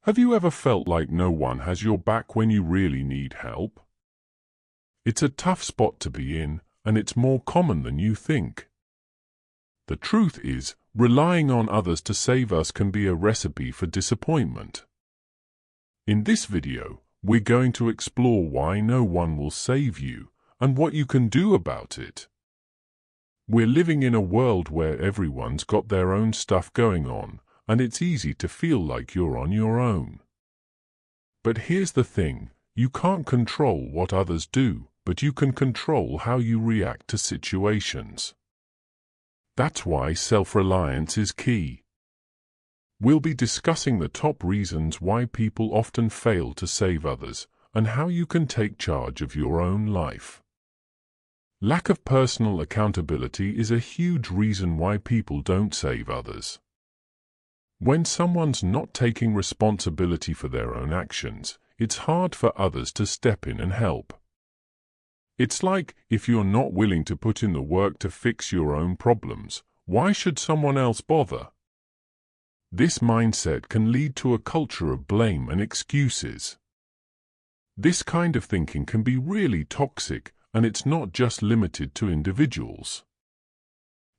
Have you ever felt like no one has your back when you really need help? It's a tough spot to be in, and it's more common than you think. The truth is, relying on others to save us can be a recipe for disappointment. In this video, we're going to explore why no one will save you and what you can do about it. We're living in a world where everyone's got their own stuff going on, and it's easy to feel like you're on your own. But here's the thing, you can't control what others do, but you can control how you react to situations. That's why self-reliance is key. We'll be discussing the top reasons why people often fail to save others, and how you can take charge of your own life. Lack of personal accountability is a huge reason why people don't save others. When someone's not taking responsibility for their own actions, it's hard for others to step in and help. It's like, if you're not willing to put in the work to fix your own problems, why should someone else bother? This mindset can lead to a culture of blame and excuses. This kind of thinking can be really toxic, and it's not just limited to individuals.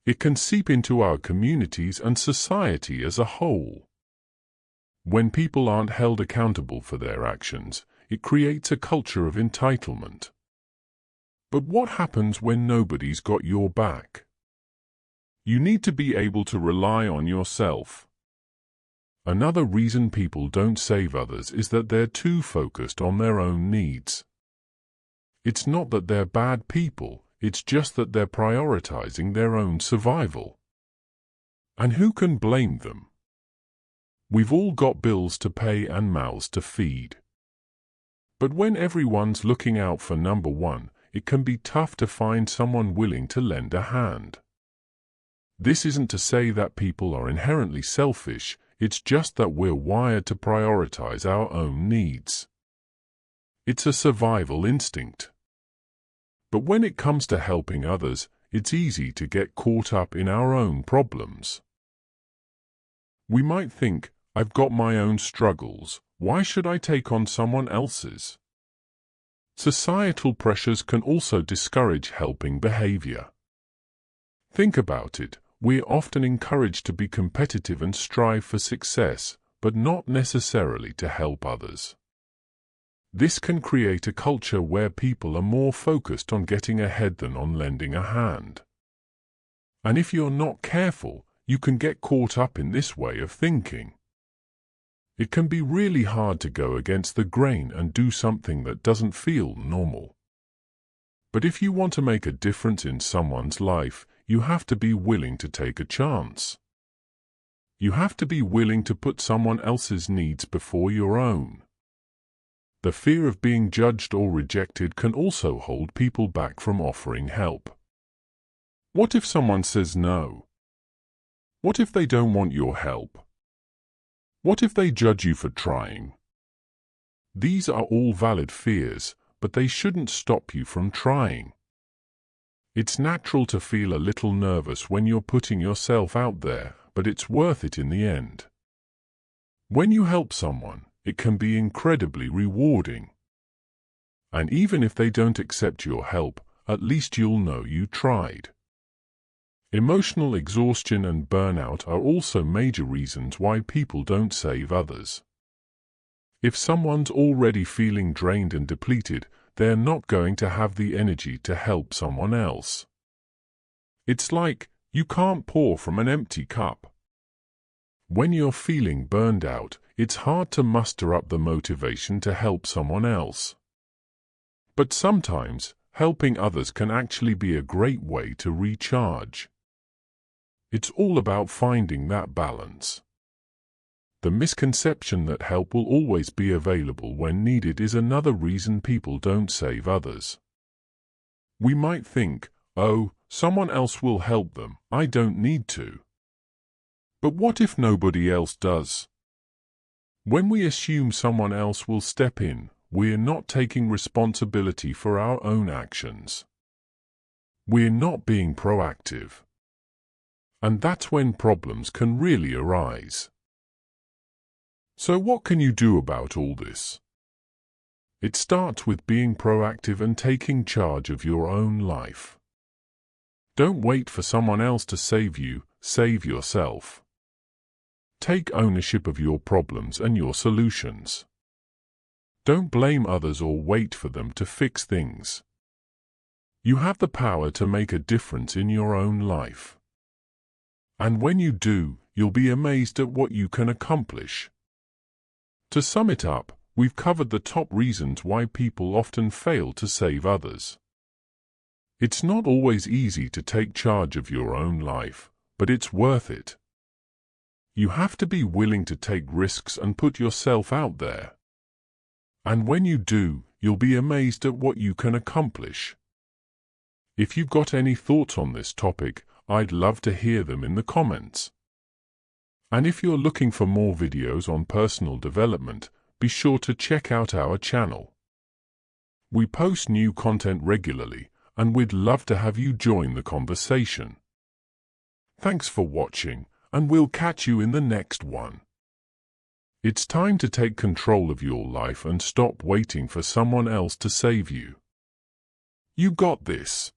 It can seep into our communities and society as a whole. When people aren't held accountable for their actions, it creates a culture of entitlement. But what happens when nobody's got your back? You need to be able to rely on yourself. Another reason people don't save others is that they're too focused on their own needs. It's not that they're bad people, it's just that they're prioritizing their own survival. And who can blame them? We've all got bills to pay and mouths to feed. But when everyone's looking out for number one, it can be tough to find someone willing to lend a hand. This isn't to say that people are inherently selfish, it's just that we're wired to prioritize our own needs. It's a survival instinct. But when it comes to helping others, it's easy to get caught up in our own problems. We might think, I've got my own struggles, why should I take on someone else's? Societal pressures can also discourage helping behavior. Think about it, we're often encouraged to be competitive and strive for success, but not necessarily to help others. This can create a culture where people are more focused on getting ahead than on lending a hand. And if you're not careful, you can get caught up in this way of thinking. It can be really hard to go against the grain and do something that doesn't feel normal. But if you want to make a difference in someone's life, you have to be willing to take a chance. You have to be willing to put someone else's needs before your own. The fear of being judged or rejected can also hold people back from offering help. What if someone says no? What if they don't want your help? What if they judge you for trying? These are all valid fears, but they shouldn't stop you from trying. It's natural to feel a little nervous when you're putting yourself out there, but it's worth it in the end. When you help someone, it can be incredibly rewarding. And even if they don't accept your help, at least you'll know you tried. Emotional exhaustion and burnout are also major reasons why people don't save others. If someone's already feeling drained and depleted, they're not going to have the energy to help someone else. It's like, you can't pour from an empty cup. When you're feeling burned out, it's hard to muster up the motivation to help someone else. But sometimes, helping others can actually be a great way to recharge. It's all about finding that balance. The misconception that help will always be available when needed is another reason people don't save others. We might think, oh, someone else will help them, I don't need to. But what if nobody else does? When we assume someone else will step in, we're not taking responsibility for our own actions. We're not being proactive. And that's when problems can really arise. So what can you do about all this? It starts with being proactive and taking charge of your own life. Don't wait for someone else to save you, save yourself. Take ownership of your problems and your solutions. Don't blame others or wait for them to fix things. You have the power to make a difference in your own life. And when you do, you'll be amazed at what you can accomplish. To sum it up, we've covered the top reasons why people often fail to save others. It's not always easy to take charge of your own life, but it's worth it. You have to be willing to take risks and put yourself out there. And when you do, you'll be amazed at what you can accomplish. If you've got any thoughts on this topic, I'd love to hear them in the comments. And if you're looking for more videos on personal development, be sure to check out our channel. We post new content regularly, and we'd love to have you join the conversation. Thanks for watching, and we'll catch you in the next one. It's time to take control of your life and stop waiting for someone else to save you. You got this.